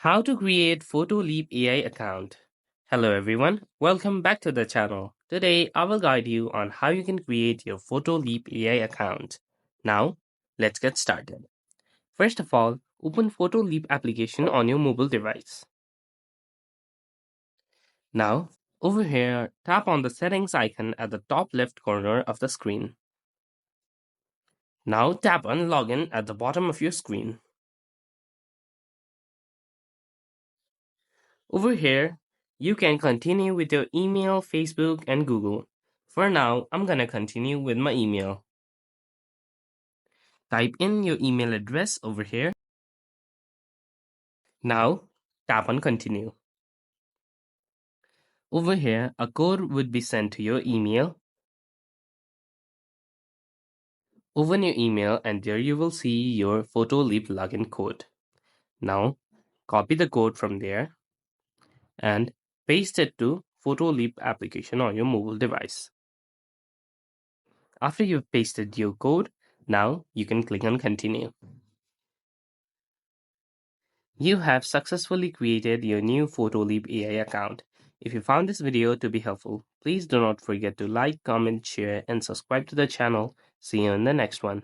How to create Photoleap AI account. Hello everyone, welcome back to the channel. Today I will guide you on how you can create your Photoleap AI account. Now, let's get started. First of all, open Photoleap application on your mobile device. Now, over here, tap on the settings icon at the top left corner of the screen. Now tap on login at the bottom of your screen. Over here, you can continue with your email, Facebook, and Google. For now, I'm gonna continue with my email. Type in your email address over here. Now, tap on continue. Over here, a code would be sent to your email. Open your email and there you will see your Photoleap login code. Now, copy the code from there and paste it to Photoleap application on your mobile device. After you've pasted your code, now you can click on continue. You have successfully created your new Photoleap AI account. If you found this video to be helpful, please do not forget to like, comment, share, and subscribe to the channel. See you in the next one.